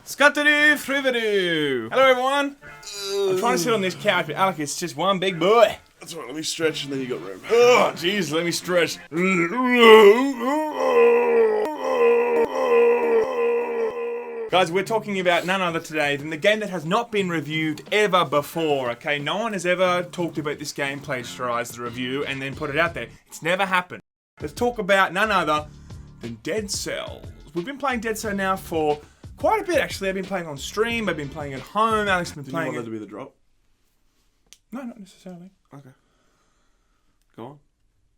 Scutteroo, friveroo. Hello everyone. I'm trying to sit on this couch, but Alec, it's just one big boy. That's right, let me stretch and then you got room. Oh, jeez, let me stretch. Guys, we're talking about none other today than the game that has not been reviewed ever before, okay? No one has ever talked about this game, plagiarized the review, and then put it out there. It's never happened. Let's talk about none other than Dead Cells. We've been playing Dead Cells now for quite a bit, actually. I've been playing on stream, I've been playing at home, Alex has been playing. Do you want that to be the drop? No, not necessarily. Okay. Go on.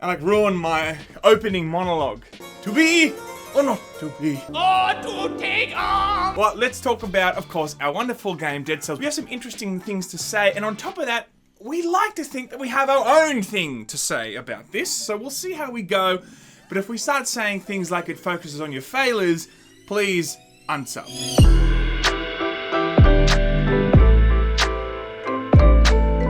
Alec ruined my opening monologue. To be or not to be? Or to take on! Well, let's talk about, of course, our wonderful game, Dead Cells. We have some interesting things to say, and on top of that, we like to think that we have our own thing to say about this, so we'll see how we go. But if we start saying things like it focuses on your failures, please unsub.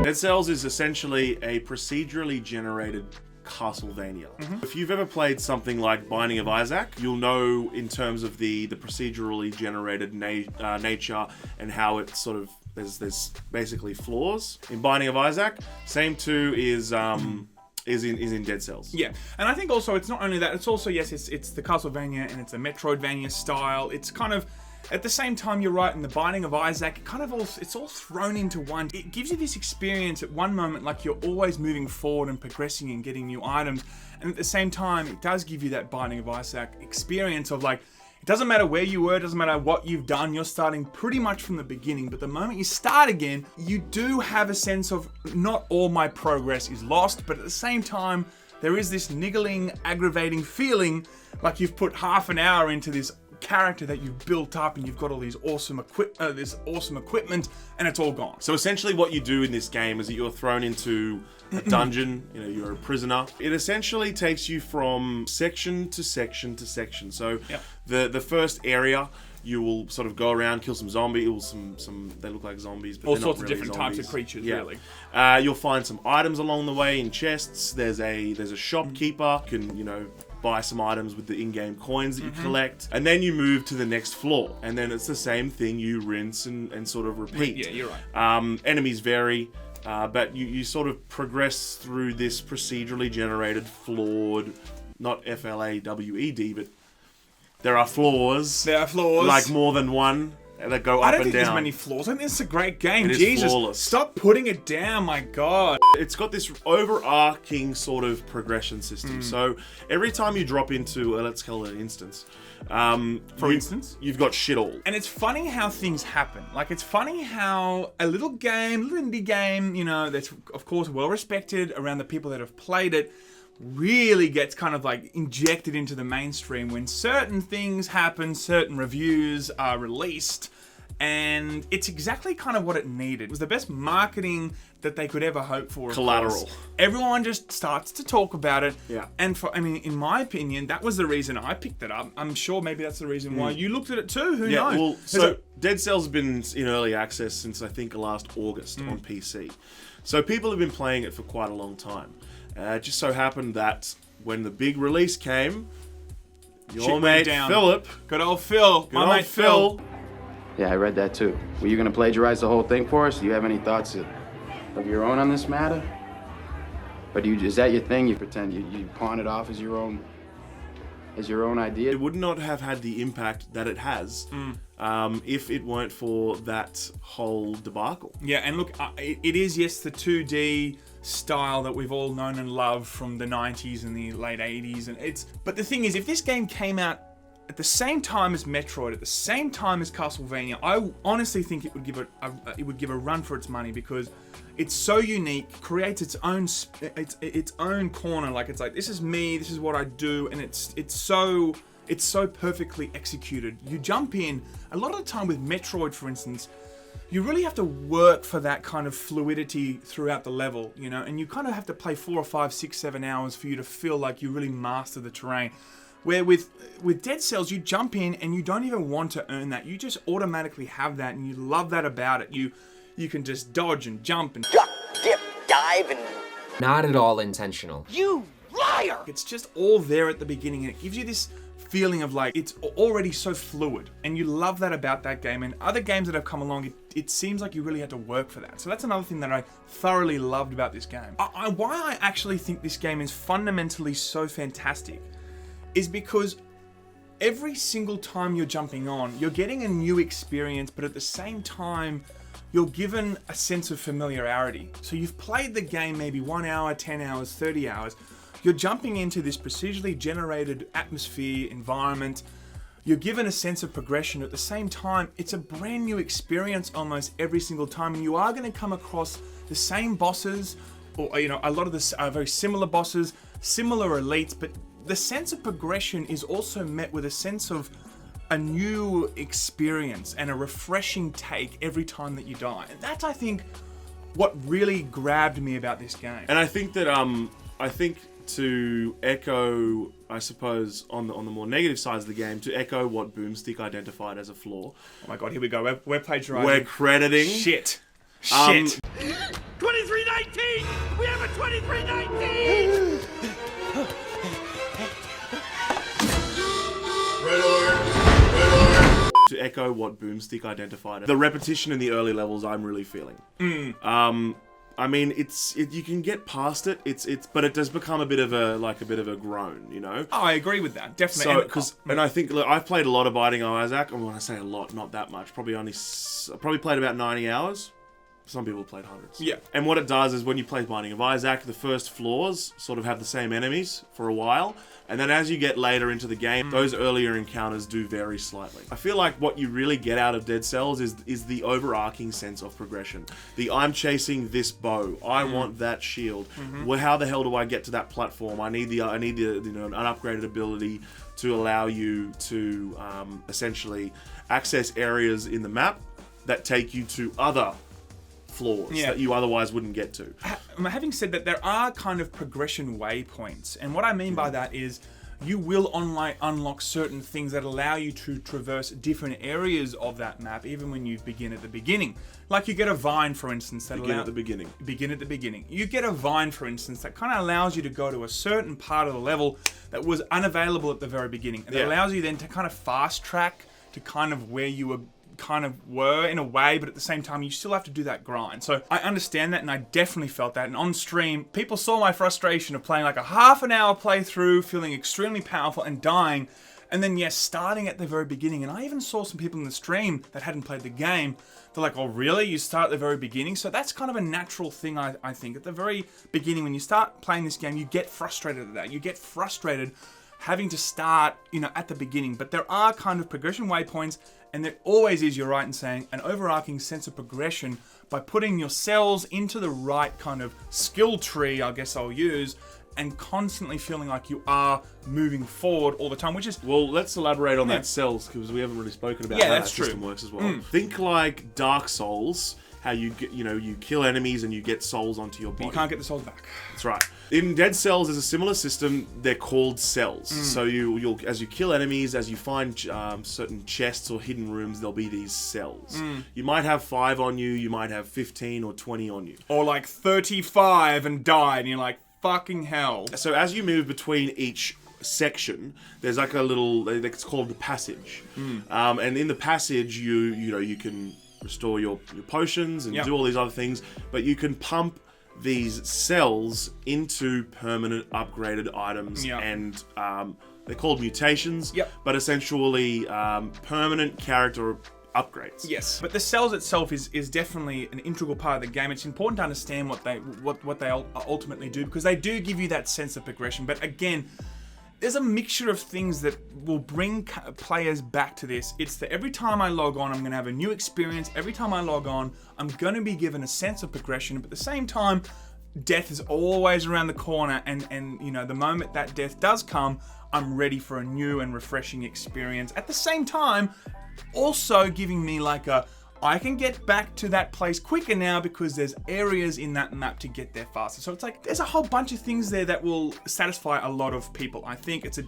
Dead Cells is essentially a procedurally generated Castlevania. If you've ever played something like Binding of Isaac, you'll know in terms of the procedurally generated nature and how it sort of there's basically flaws in Binding of Isaac. Same too is in Dead Cells. Yeah, and I think also it's not only that, it's also, yes, it's the Castlevania and it's a Metroidvania style. It's kind of, at the same time, you're right, in the Binding of Isaac, it kind of it's all thrown into one. It gives you this experience at one moment like you're always moving forward and progressing and getting new items, and at the same time, it does give you that Binding of Isaac experience of like, it doesn't matter where you were, it doesn't matter what you've done, you're starting pretty much from the beginning, but the moment you start again, you do have a sense of not all my progress is lost, but at the same time, there is this niggling, aggravating feeling like you've put half an hour into this character that you've built up and you've got all these awesome equipment and it's all gone. So essentially what you do in this game is that you're thrown into a dungeon, you know, you're a prisoner. It essentially takes you from section to section to section. So the first area, you will sort of go around, kill some zombies, they look like zombies, but all they're sorts not of really different zombies. types of creatures, Yeah. really. You'll find some items along the way in chests. There's a shopkeeper. You can, you know, buy some items with the in-game coins that you collect, and then you move to the next floor, and then it's the same thing. You rinse and sort of repeat. Yeah, you're right. Enemies vary, but you sort of progress through this procedurally generated, flawed, not FLAWED, but there are flaws. There are flaws. Like more than one that go up and down. I don't think there's many flaws. I think it's a great game. It is Jesus, flawless. Stop putting it down, my God. It's got this overarching sort of progression system. So every time you drop into, let's call it an instance. For instance? You've got shit all. And it's funny how things happen. Like, it's funny how a little game, little indie game, you know, that's of course well respected around the people that have played it, really gets kind of like injected into the mainstream when certain things happen, certain reviews are released, and it's exactly kind of what it needed. It was the best marketing that they could ever hope for. Collateral. Everyone just starts to talk about it. Yeah. And in my opinion, that was the reason I picked it up. I'm sure maybe that's the reason why you looked at it too. Who knows? Well, so Dead Cells has been in early access since I think last August on PC. So people have been playing it for quite a long time. It just so happened that when the big release came, your mate Philip, good old Phil, my mate Phil. Yeah, I read that too. Were you gonna plagiarize the whole thing for us? Do you have any thoughts of your own on this matter? Or is that your thing? You pretend you pawn it off as your own idea? it would not have had the impact that it has if it weren't for that whole debacle. Yeah, and look, it is, yes, the 2D style that we've all known and loved from the 90s and the late 80s, and but the thing is, if this game came out at the same time as Metroid, at the same time as Castlevania, I honestly think it would give a run for its money, because it's so unique, creates its own corner. Like, it's like, this is me, this is what I do, and it's so perfectly executed. You jump in. A lot of the time with Metroid, for instance, you really have to work for that kind of fluidity throughout the level, you know, and you kind of have to play 4 or 5, 6, 7 hours for you to feel like you really master the terrain. Where with Dead Cells, you jump in and you don't even want to earn that. You just automatically have that, and you love that about it. You can just dodge and jump and duck, dip, dive, and... Not at all intentional. You liar! It's just all there at the beginning, and it gives you this feeling of like, it's already so fluid. And you love that about that game. And other games that have come along, it seems like you really had to work for that. So that's another thing that I thoroughly loved about this game. Why I actually think this game is fundamentally so fantastic is because every single time you're jumping on, you're getting a new experience, but at the same time, you're given a sense of familiarity. So you've played the game maybe 1 hour, 10 hours, 30 hours. You're jumping into this procedurally generated atmosphere, environment. You're given a sense of progression. At the same time, it's a brand new experience almost every single time. And you are going to come across the same bosses, or a lot of the very similar bosses, similar elites, but the sense of progression is also met with a sense of a new experience and a refreshing take every time that you die. And that's, I think, what really grabbed me about this game. And I think that, to echo, I suppose, on the more negative sides of the game, to echo what Boomstick identified as a flaw. Oh my god, here we go. We're plagiarizing. We're crediting. Shit. 2319! We have a 2319! To echo what Boomstick identified, the repetition in the early levels, I'm really feeling. I mean, you can get past it. But it does become a bit of a groan, you know. Oh, I agree with that, definitely. So, and I think, look, I've played a lot of Binding of Isaac. And when I say a lot, not that much. Probably played about 90 hours. Some people played hundreds. Yeah. And what it does is when you play Binding of Isaac, the first floors sort of have the same enemies for a while. And then as you get later into the game, those earlier encounters do vary slightly. I feel like what you really get out of Dead Cells is the overarching sense of progression. I'm chasing this bow. I want that shield. Well, how the hell do I get to that platform? I need an upgraded ability to allow you to essentially access areas in the map that take you to other floors that you otherwise wouldn't get to. Having said that, there are kind of progression waypoints, and what I mean by that is you will unlock certain things that allow you to traverse different areas of that map, even when you begin at the beginning. Like you get a vine, for instance, that Begin at the beginning. You get a vine, for instance, that kind of allows you to go to a certain part of the level that was unavailable at the very beginning, and it allows you then to kind of fast track to kind of where you were in a way, but at the same time you still have to do that grind. So I understand that, and I definitely felt that. And on stream, people saw my frustration of playing like a half an hour playthrough, feeling extremely powerful and dying, and then starting at the very beginning. And I even saw some people in the stream that hadn't played the game. They're like, oh really? You start at the very beginning? So that's kind of a natural thing, I think. At the very beginning, when you start playing this game, you get frustrated at that. You get frustrated having to start, at the beginning. But there are kind of progression waypoints, and there always is, you're right in saying, an overarching sense of progression by putting your cells into the right kind of skill tree, I guess I'll use, and constantly feeling like you are moving forward all the time, which is... Well, let's elaborate on that cells, because we haven't really spoken about how that system works as well. Think like Dark Souls, how you get, you kill enemies and you get souls onto your body. But you can't get the souls back. That's right. In Dead Cells, there's a similar system. They're called cells. So you'll as you kill enemies, as you find certain chests or hidden rooms, there'll be these cells. You might have 5 on you. You might have 15 or 20 on you. Or like 35 and died, and you're like, fucking hell. So as you move between each section, there's like a little, it's called the passage. And in the passage, you can restore your potions and do all these other things, but you can pump these cells into permanent upgraded items, and they're called mutations, but essentially permanent character upgrades. Yes, but the cells itself is definitely an integral part of the game. It's important to understand what they ultimately do, because they do give you that sense of progression. But again, there's a mixture of things that will bring players back to this. It's that every time I log on, I'm going to have a new experience. Every time I log on, I'm going to be given a sense of progression. But at the same time, death is always around the corner. And the moment that death does come, I'm ready for a new and refreshing experience. At the same time, also giving me like I can get back to that place quicker now because there's areas in that map to get there faster. So it's like there's a whole bunch of things there that will satisfy a lot of people. I think it's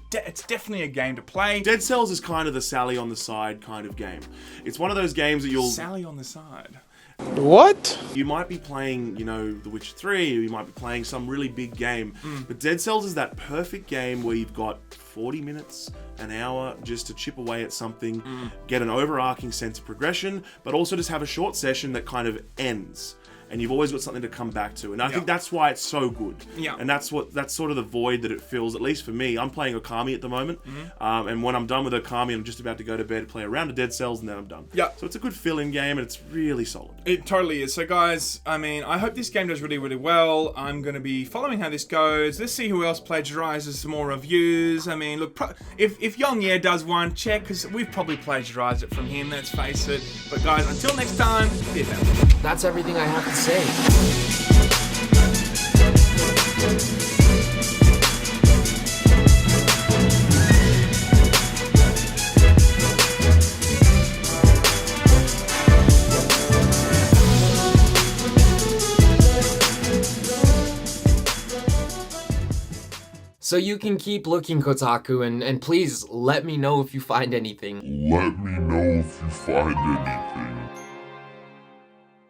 definitely a game to play. Dead Cells is kind of the Sally on the side kind of game. It's one of those games that you'll... Sally on the side. What? You might be playing, you know, The Witcher 3, or you might be playing some really big game, but Dead Cells is that perfect game where you've got 40 minutes, an hour just to chip away at something, get an overarching sense of progression, but also just have a short session that kind of ends. And you've always got something to come back to. And I think that's why it's so good. Yeah. And that's sort of the void that it fills, at least for me. I'm playing Okami at the moment. And when I'm done with Okami, I'm just about to go to bed, play a round of Dead Cells, and then I'm done. Yeah. So it's a good fill-in game, and it's really solid. It totally is. So guys, I mean, I hope this game does really, really well. I'm going to be following how this goes. Let's see who else plagiarizes some more reviews. I mean, look, if Yong Ye does one, check, because we've probably plagiarized it from him, let's face it. But guys, until next time, peace out. That's everything I have to say. So you can keep looking, Kotaku, and please let me know if you find anything. Let me know if you find anything.